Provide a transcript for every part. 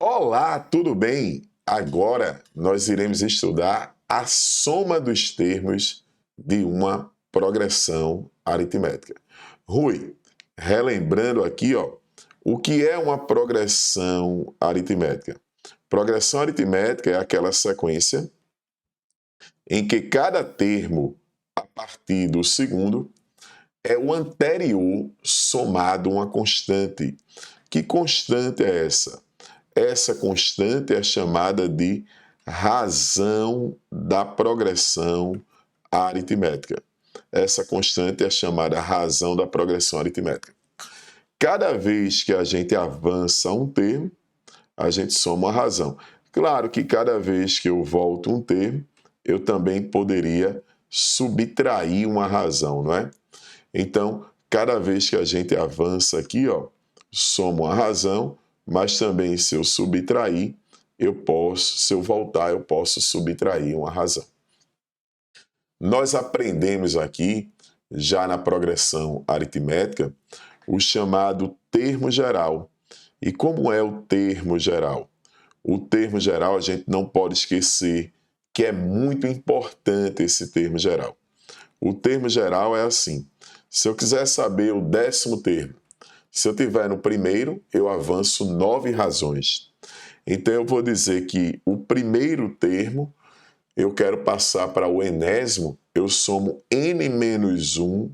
Olá, tudo bem? Agora nós iremos estudar a soma dos termos de uma progressão aritmética. Rui, relembrando aqui, o que é uma progressão aritmética? Progressão aritmética é aquela sequência em que cada termo, a partir do segundo, é o anterior somado a uma constante. Que constante é essa? Essa constante é chamada de razão da progressão aritmética. Essa constante é chamada razão da progressão aritmética. Cada vez que a gente avança um termo, a gente soma uma razão. Claro que cada vez que eu volto um termo, eu também poderia subtrair uma razão, não é? Então, cada vez que a gente avança aqui, soma uma razão, mas também se eu subtrair, se eu voltar, eu posso subtrair uma razão. Nós aprendemos aqui, já na progressão aritmética, o chamado termo geral. E como é o termo geral? O termo geral a gente não pode esquecer que é muito importante esse termo geral. O termo geral é assim: se eu quiser saber o 10º termo, se eu estiver no primeiro, eu avanço 9 razões. Então eu vou dizer que o primeiro termo, eu quero passar para o enésimo, eu somo n menos 1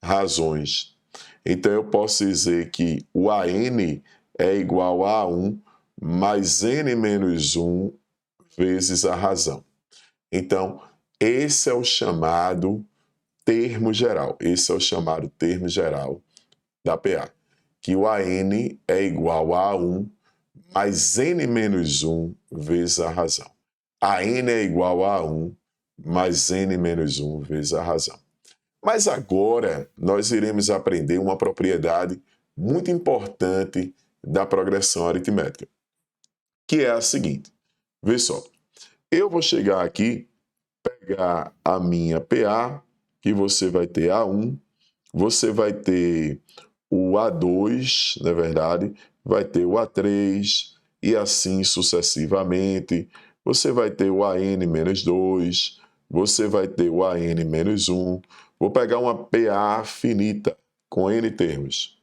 razões. Então eu posso dizer que o AN é igual a 1 mais n menos 1 vezes a razão. Então, esse é o chamado termo geral. Esse é o chamado termo geral da PA, que o AN é igual a 1 mais n menos 1 vezes a razão. AN é igual a 1 mais n menos 1 vezes a razão. Mas agora nós iremos aprender uma propriedade muito importante da progressão aritmética, que é a seguinte. Vê só, eu vou chegar aqui, pegar a minha PA, que você vai ter A1, você vai ter o A2, na verdade, vai ter o A3 e assim sucessivamente. Você vai ter o AN-2, você vai ter o AN-1. Vou pegar uma PA finita com N termos.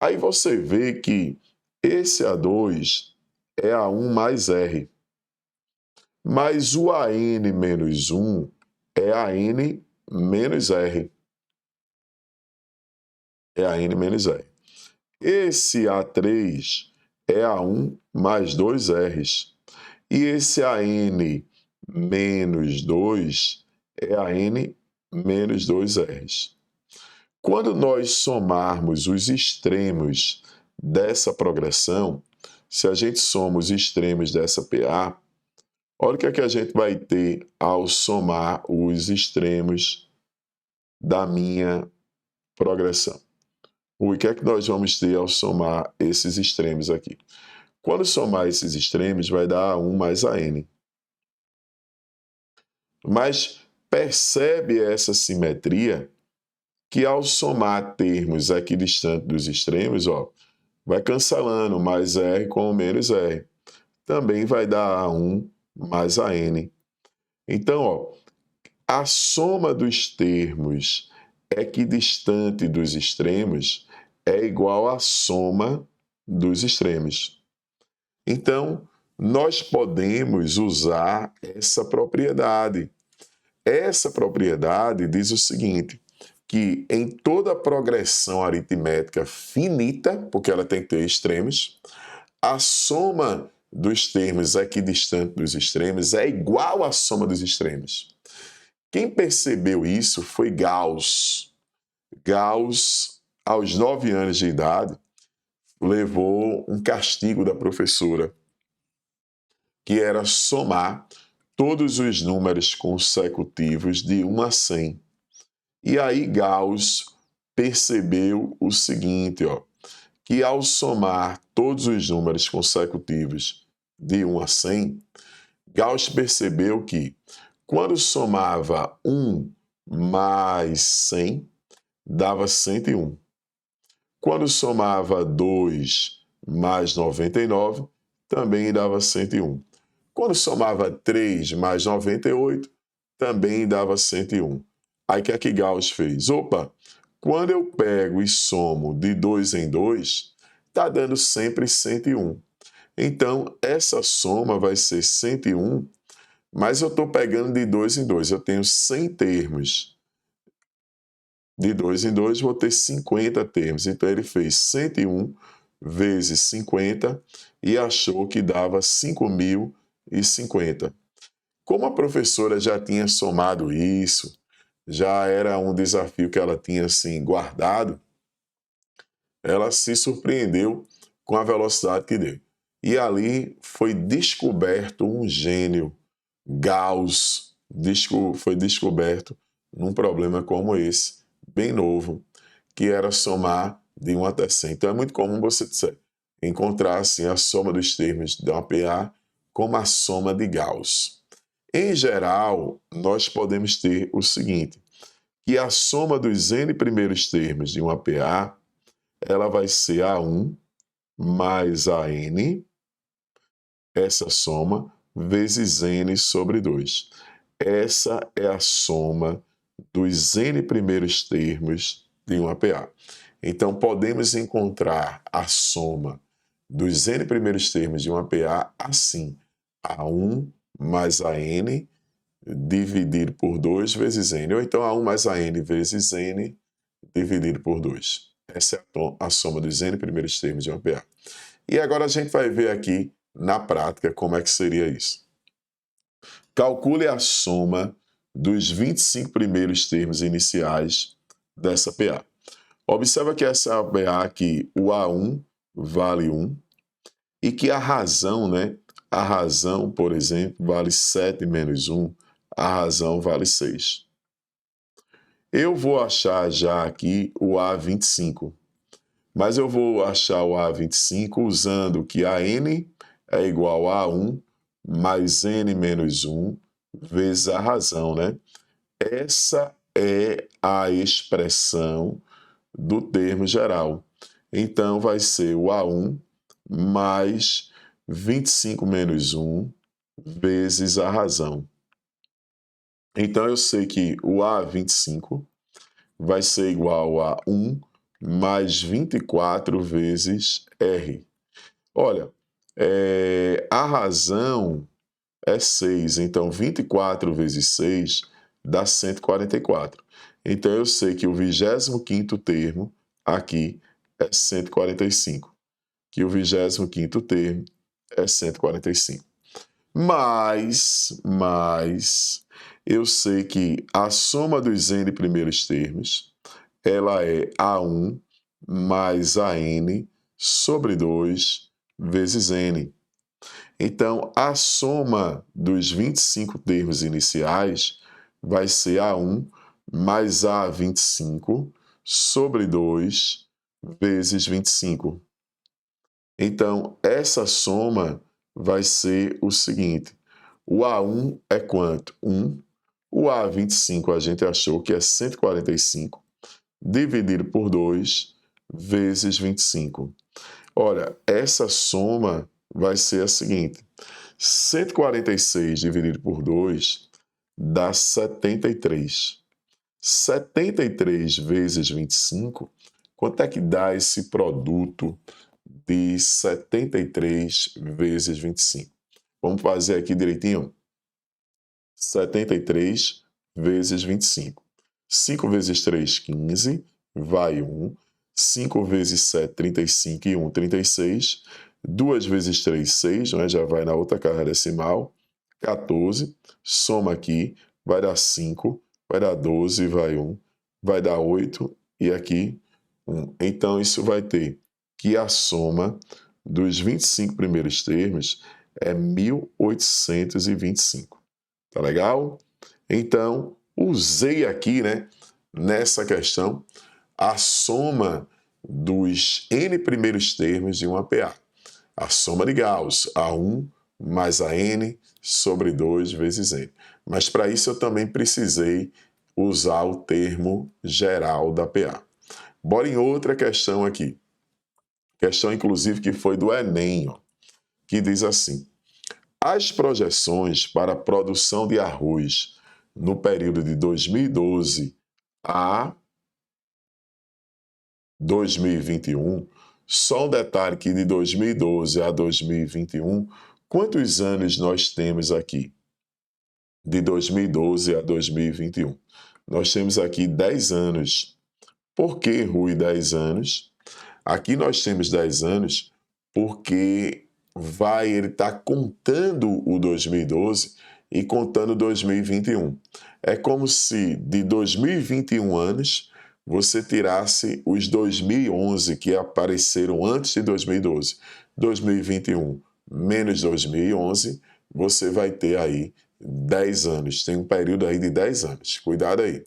Aí você vê que esse A2 é A1 mais R, mas o AN-1 é AN menos R. É AN menos R. Esse A3 é A1 mais 2 R's. E esse AN menos 2 é AN menos 2 R's. Quando nós somarmos os extremos dessa progressão, se a gente soma os extremos dessa PA, olha o que é que a gente vai ter ao somar os extremos da minha progressão. O que é que nós vamos ter ao somar esses extremos aqui? Quando somar esses extremos, vai dar A1 mais AN. Mas percebe essa simetria que ao somar termos equidistantes dos extremos, vai cancelando mais R com o menos R. Também vai dar A1 mais AN. Então, a soma dos termos equidistante dos extremos é igual à soma dos extremos. Então, nós podemos usar essa propriedade. Essa propriedade diz o seguinte, que em toda progressão aritmética finita, porque ela tem que ter extremos, a soma dos termos equidistantes dos extremos é igual à soma dos extremos. Quem percebeu isso foi Gauss. Gauss, aos 9 anos de idade, levou um castigo da professora, que era somar todos os números consecutivos de 1 a 100. E aí Gauss percebeu o seguinte, que ao somar todos os números consecutivos de 1 a 100, Gauss percebeu que quando somava 1 mais 100, dava 101. Quando somava 2 mais 99, também dava 101. Quando somava 3 mais 98, também dava 101. Aí o que é que Gauss fez? Opa, quando eu pego e somo de 2 em 2, está dando sempre 101. Então, essa soma vai ser 101, mas eu estou pegando de 2 em 2. Eu tenho 100 termos. De 2 em 2, vou ter 50 termos. Então, ele fez 101 vezes 50 e achou que dava 5.050. Como a professora já tinha somado isso, já era um desafio que ela tinha assim guardado, ela se surpreendeu com a velocidade que deu. E ali foi descoberto um gênio. Gauss foi descoberto num problema como esse, bem novo, que era somar de 1 até 100. Então é muito comum você encontrar assim, a soma dos termos de uma PA como a soma de Gauss. Em geral, nós podemos ter o seguinte, que a soma dos n primeiros termos de uma PA, ela vai ser A1 mais AN, essa soma, vezes n sobre 2. Essa é a soma dos n primeiros termos de uma PA. Então, podemos encontrar a soma dos n primeiros termos de uma PA assim, A1 mais AN dividido por 2 vezes n, ou então A1 mais AN vezes n dividido por 2. Essa é a soma dos n primeiros termos de uma PA. E agora a gente vai ver aqui, na prática, como é que seria isso. Calcule a soma dos 25 primeiros termos iniciais dessa PA. Observa que essa é a PA aqui, o A1 vale 1, e que a razão, a razão, por exemplo, vale 7 menos 1, a razão vale 6. Eu vou achar já aqui o A25, mas eu vou achar o A25 usando que a n é igual a 1 mais n menos 1 vezes a razão, Essa é a expressão do termo geral. Então, vai ser o A1 mais 25 menos 1 vezes a razão. Então, eu sei que o A25 vai ser igual a 1 mais 24 vezes R. Olha, a razão é 6, então 24 vezes 6 dá 144. Então eu sei que o 25º termo aqui é 145, que o 25º termo é 145. Mas eu sei que a soma dos n primeiros termos, ela é A1 mais AN sobre 2 vezes N. Então, a soma dos 25 termos iniciais vai ser A1 mais A25 sobre 2 vezes 25. Então, essa soma vai ser o seguinte. O A1 é quanto? 1. O A25 a gente achou que é 145, dividido por 2 vezes 25. Olha, essa soma vai ser a seguinte. 146 dividido por 2 dá 73. 73 vezes 25, quanto é que dá esse produto de 73 vezes 25? Vamos fazer aqui direitinho. 73 vezes 25. 5 vezes 3, 15, vai 1. 5 vezes 7, 35 e 1, 36. 2 vezes 3, 6, já vai na outra casa decimal. 14, soma aqui, vai dar 5, vai dar 12, vai 1, vai dar 8 e aqui 1. Então, isso vai ter que a soma dos 25 primeiros termos é 1825. Tá legal? Então, usei aqui, nessa questão, a soma dos n primeiros termos de uma PA. A soma de Gauss, A1 mais a n sobre 2 vezes n. Mas para isso eu também precisei usar o termo geral da PA. Bora em outra questão aqui. Questão, inclusive, que foi do Enem. que diz assim: as projeções para a produção de arroz no período de 2012 a 2021, só um detalhe que de 2012 a 2021, quantos anos nós temos aqui? De 2012 a 2021. Nós temos aqui 10 anos. Por que, Rui, 10 anos? Aqui nós temos 10 anos porque ele está contando o 2012 e contando 2021. É como se de 2021 anos você tirasse os 2011 que apareceram antes de 2012. 2021 menos 2011, você vai ter aí 10 anos. Tem um período aí de 10 anos. Cuidado aí.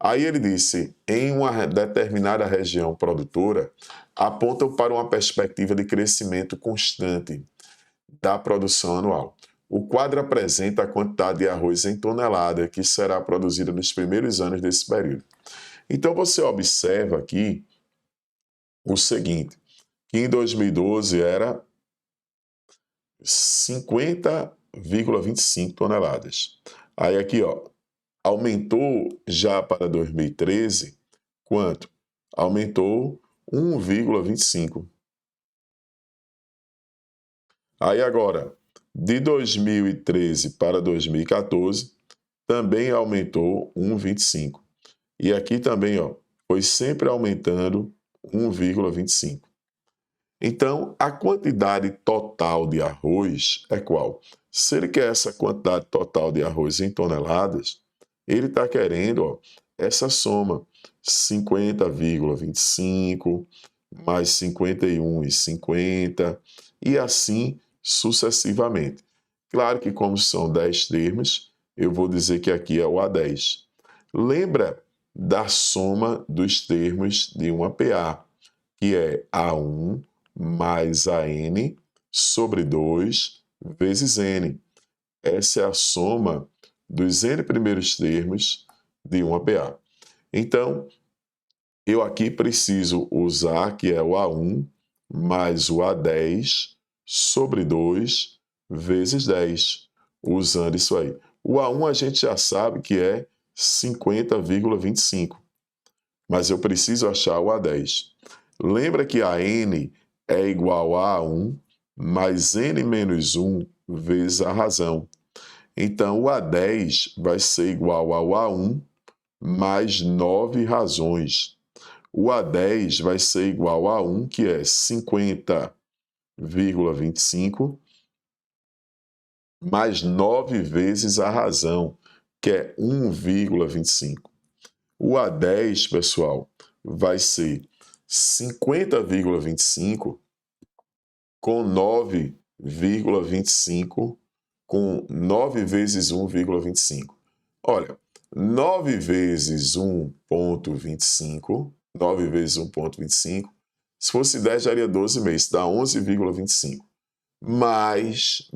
Aí ele disse, em uma determinada região produtora, apontam para uma perspectiva de crescimento constante da produção anual. O quadro apresenta a quantidade de arroz em tonelada que será produzida nos primeiros anos desse período. Então você observa aqui o seguinte, que em 2012 era 50,25 toneladas. Aí aqui, ó, aumentou já para 2013, quanto? Aumentou 1,25. Aí agora, de 2013 para 2014, também aumentou 1,25. E aqui também, ó, foi sempre aumentando 1,25. Então, a quantidade total de arroz é qual? Se ele quer essa quantidade total de arroz em toneladas, ele está querendo, ó, essa soma, 50,25 mais 51,50 e assim sucessivamente. Claro que como são 10 termos, eu vou dizer que aqui é o A10. Lembra da soma dos termos de uma PA, que é A1 mais AN sobre 2 vezes N. Essa é a soma dos N primeiros termos de uma PA. Então, eu aqui preciso usar, que é o A1 mais o A10 sobre 2 vezes 10, usando isso aí. O A1 a gente já sabe que é 50,25, mas eu preciso achar o A10. Lembra que a N é igual a 1 mais N menos 1 vezes a razão. Então, o A10 vai ser igual ao A1 mais 9 razões. O A10 vai ser igual a 1, que é 50,25, mais 9 vezes a razão, que é 1,25. O A10, pessoal, vai ser 50,25 com 9,25 com 9 vezes 1,25. Olha, 9 vezes 1,25, 9 vezes 1,25, se fosse 10 daria 12 meses, dá 11,25. Mais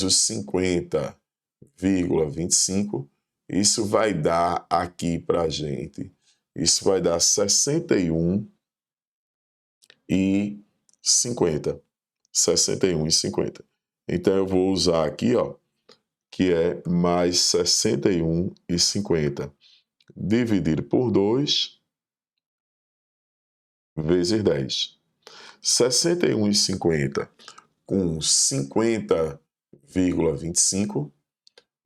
os 50,25, isso vai dar aqui para a gente, isso vai dar 61,50. 61,50. Então eu vou usar aqui, ó, que é mais 61,50 dividido por 2 vezes 10. 61,50 com 50,25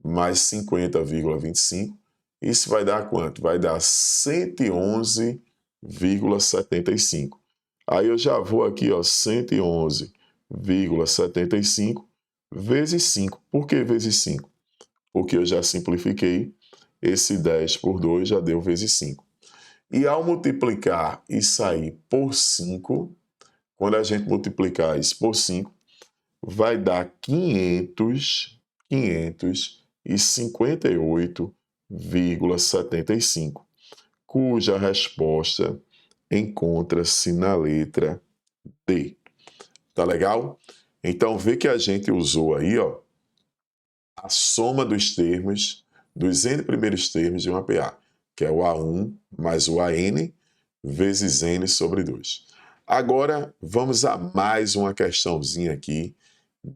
mais 50,25, isso vai dar quanto? Vai dar 111,75. Aí eu já vou aqui, ó, 111,75 vezes 5. Por que vezes 5? Porque eu já simplifiquei, esse 10 por 2 já deu vezes 5. E ao multiplicar isso aí por 5, quando a gente multiplicar isso por 5, vai dar 558,75, cuja resposta encontra-se na letra D. Tá legal? Então, vê que a gente usou aí, ó, a soma dos termos, dos N primeiros termos de uma PA, que é o A1 mais o AN vezes N sobre 2. Agora, vamos a mais uma questãozinha aqui,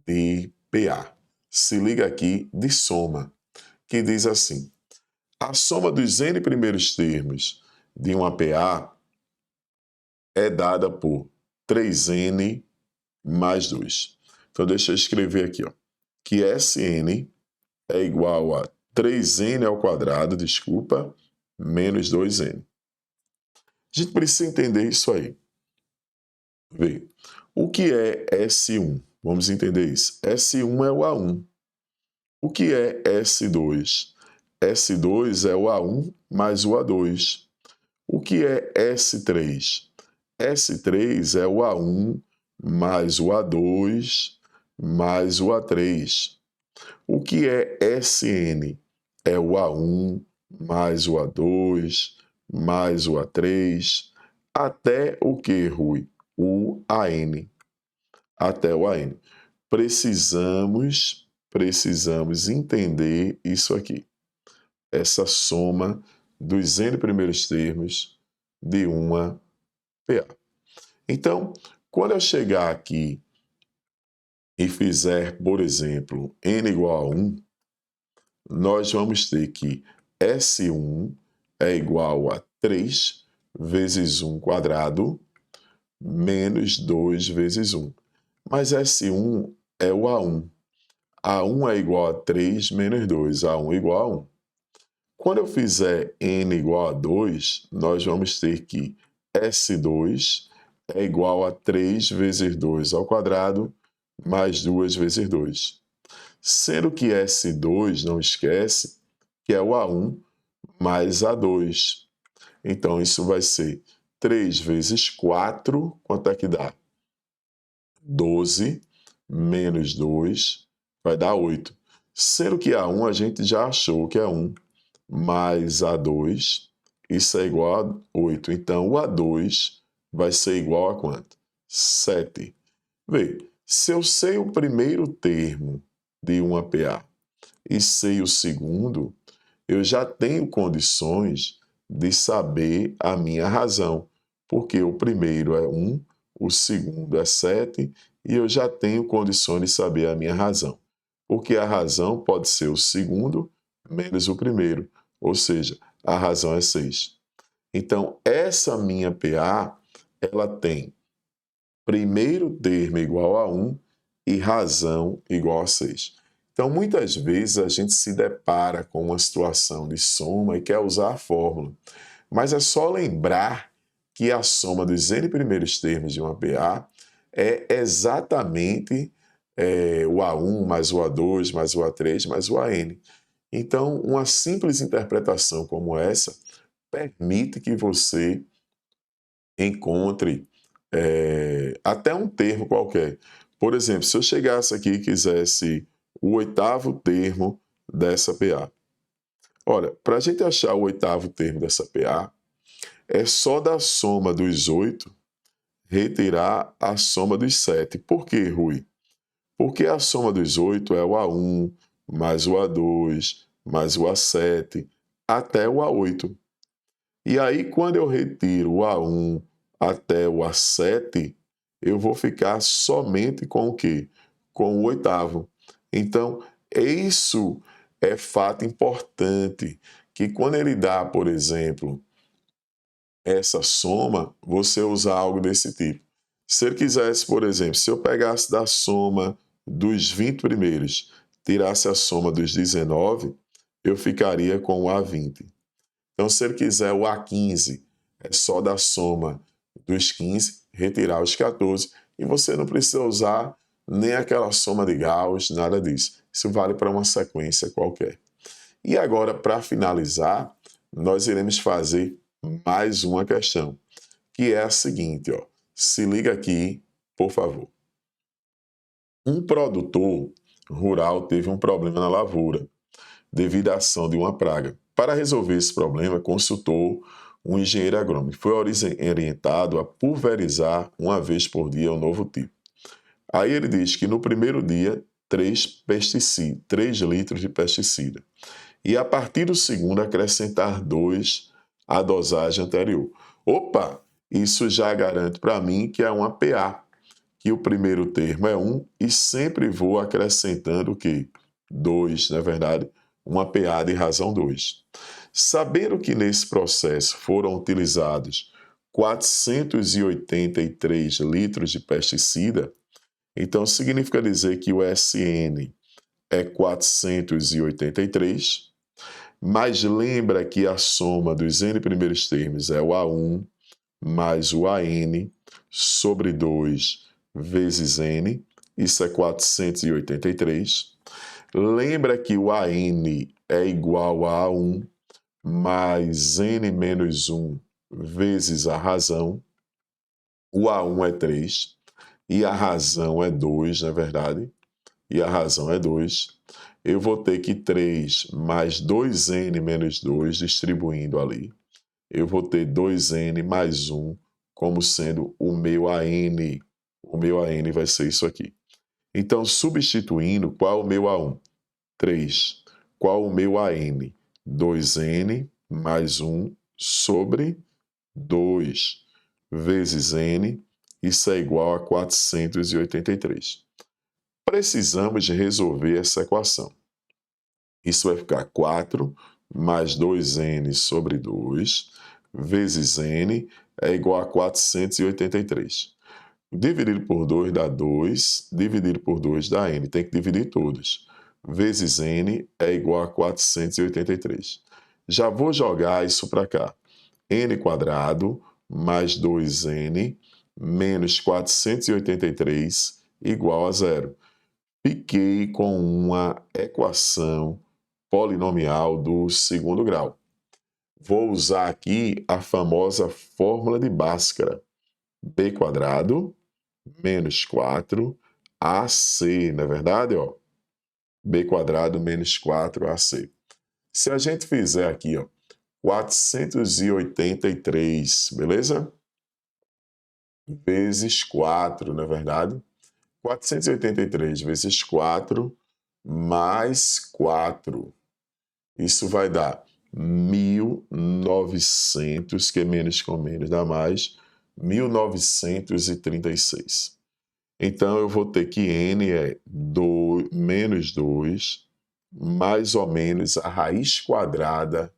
de PA. Se liga aqui de soma, que diz assim: a soma dos n primeiros termos de uma PA é dada por 3n mais 2. Então, deixa eu escrever aqui, ó, que Sn é igual a 3n ao quadrado, desculpa, menos 2n. A gente precisa entender isso aí. Vê, o que é S1? Vamos entender isso. S1 é o A1. O que é S2? S2 é o A1 mais o A2. O que é S3? S3 é o A1 mais o A2 mais o A3. O que é Sn? É o A1 mais o A2 mais o A3, até o que, Rui? O AN. Até o AN. Precisamos entender isso aqui. Essa soma dos n primeiros termos de uma PA. Então, quando eu chegar aqui e fizer, por exemplo, n igual a 1, nós vamos ter que S1 é igual a 3 vezes 1 quadrado menos 2 vezes 1. Mas S1 é o A1. A1 é igual a 3 menos 2. A1 é igual a 1. Quando eu fizer n igual a 2, nós vamos ter que S2 é igual a 3 vezes 2 ao quadrado mais 2 vezes 2. Sendo que S2, não esquece, que é o A1 mais A2. Então, isso vai ser 3 vezes 4, quanto é que dá? 12 menos 2 vai dar 8. Sendo que A1 a gente já achou que é 1, mais A2, isso é igual a 8. Então, o A2 vai ser igual a quanto? 7. Vê, se eu sei o primeiro termo de uma PA e sei o segundo, eu já tenho condições de saber a minha razão, porque o primeiro é 1, o segundo é 7, e eu já tenho condições de saber a minha razão, porque a razão pode ser o segundo menos o primeiro, ou seja, a razão é 6. Então, essa minha PA, ela tem primeiro termo igual a 1 e razão igual a 6. Então, muitas vezes a gente se depara com uma situação de soma e quer usar a fórmula, mas é só lembrar que a soma dos n primeiros termos de uma PA é exatamente o A1 mais o A2 mais o A3 mais o AN. Então, uma simples interpretação como essa permite que você encontre até um termo qualquer. Por exemplo, se eu chegasse aqui e quisesse o oitavo termo dessa PA. Olha, para a gente achar o oitavo termo dessa PA, é só da soma dos 8 retirar a soma dos 7. Por quê, Rui? Porque a soma dos 8 é o A1 mais o A2 mais o A7 até o A8. E aí, quando eu retiro o A1 até o A7, eu vou ficar somente com o quê? Com o oitavo. Então, isso é fato importante, que quando ele dá, por exemplo, essa soma, você usa algo desse tipo. Se ele quisesse, por exemplo, se eu pegasse da soma dos 20 primeiros, tirasse a soma dos 19, eu ficaria com o A20. Então, se ele quiser o A15, é só da soma dos 15, retirar os 14, e você não precisa usar nem aquela soma de Gauss, nada disso. Isso vale para uma sequência qualquer. E agora, para finalizar, nós iremos fazer mais uma questão, que é a seguinte, ó. Se liga aqui, por favor. Um produtor rural teve um problema na lavoura, devido à ação de uma praga. Para resolver esse problema, consultou um engenheiro agrônomo. Foi orientado a pulverizar uma vez por dia um novo tipo. Aí ele diz que no primeiro dia, 3 litros de pesticida. E a partir do segundo, acrescentar 2 à dosagem anterior. Opa! Isso já garante para mim que é uma PA, que o primeiro termo é 1 e sempre vou acrescentando o quê? 2, não é verdade? Uma PA de razão 2. Sabendo que nesse processo foram utilizados 483 litros de pesticida, então significa dizer que o SN é 483, mas lembra que a soma dos N primeiros termos é o A1 mais o AN sobre 2 vezes N, isso é 483. Lembra que o AN é igual a A1 mais N menos 1 vezes a razão. O A1 é 3 e a razão é 2, na verdade. E a razão é 2. Eu vou ter que 3 mais 2N menos 2 distribuindo ali. Eu vou ter 2N mais 1 como sendo o meu AN. O meu AN vai ser isso aqui. Então, substituindo, qual é o meu A1? 3. Qual o meu AN? 2N mais 1 sobre 2 vezes N. Isso é igual a 483. Precisamos resolver essa equação. Isso vai ficar 4 mais 2N sobre 2 vezes N é igual a 483. Dividido por 2 dá 2, dividido por 2 dá N, tem que dividir todos. Vezes N é igual a 483. Já vou jogar isso para cá. N quadrado mais 2N menos 483 igual a 0. Fiquei com uma equação polinomial do segundo grau. Vou usar aqui a famosa fórmula de Bhaskara. B quadrado menos 4AC, não é verdade? Ó? B quadrado menos 4AC. Se a gente fizer aqui, ó, 483, beleza? Vezes 4, não é verdade? 483 vezes 4 mais 4. Isso vai dar 1900, que é menos com menos dá mais, 1936. Então, eu vou ter que N é menos 2, mais ou menos a raiz quadrada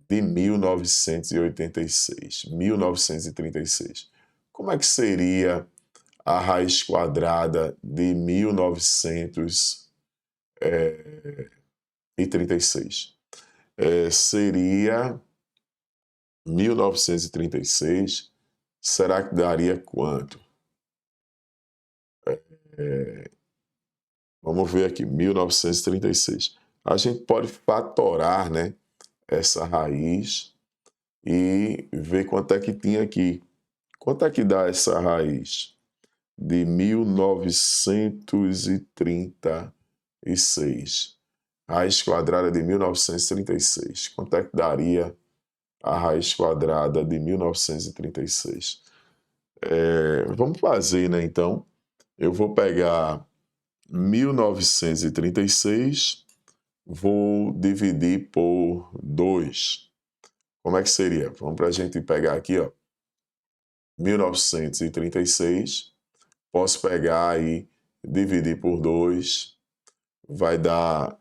de 1986. 1936. Como é que seria a raiz quadrada de 1936? Seria 1936, será que daria quanto? Vamos ver aqui, 1936. A gente pode fatorar, né, essa raiz e ver quanto é que tinha aqui. Quanto é que dá essa raiz de 1936? Raiz quadrada de 1936. Quanto é que daria a raiz quadrada de 1936? Vamos fazer, né, então. Eu vou pegar 1936, vou dividir por 2. Como é que seria? Vamos para a gente pegar aqui, ó. 1936, posso pegar aí, dividir por 2, vai dar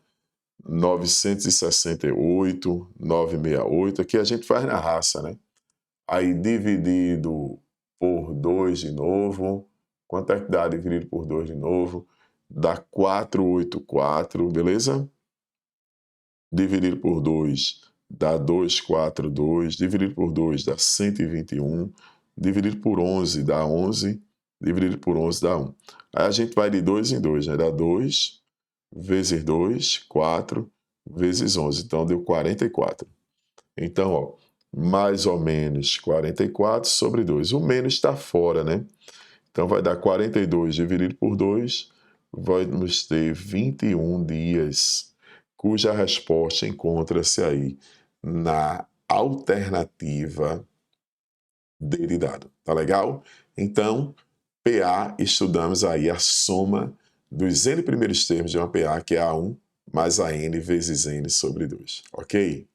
968, 968, aqui a gente faz na raça, né? Aí dividido por 2 de novo, quanto é que dá dividido por 2 de novo? Dá 484, beleza? Dividido por 2 dá 242, dividido por 2 dá 121, dividido por 11 dá 11, dividido por 11 dá 1. Aí a gente vai de 2 em 2, né? Dá 2 vezes 2, 4 vezes 11, então deu 44. Então, ó, mais ou menos 44 sobre 2. O menos está fora, né? Então vai dar 42 dividido por 2, vamos ter 21 dias, cuja resposta encontra-se aí na alternativa D de dado. Tá legal? Então, PA, estudamos aí a soma dos N primeiros termos de uma PA, que é A1 mais a N vezes N sobre 2. Ok?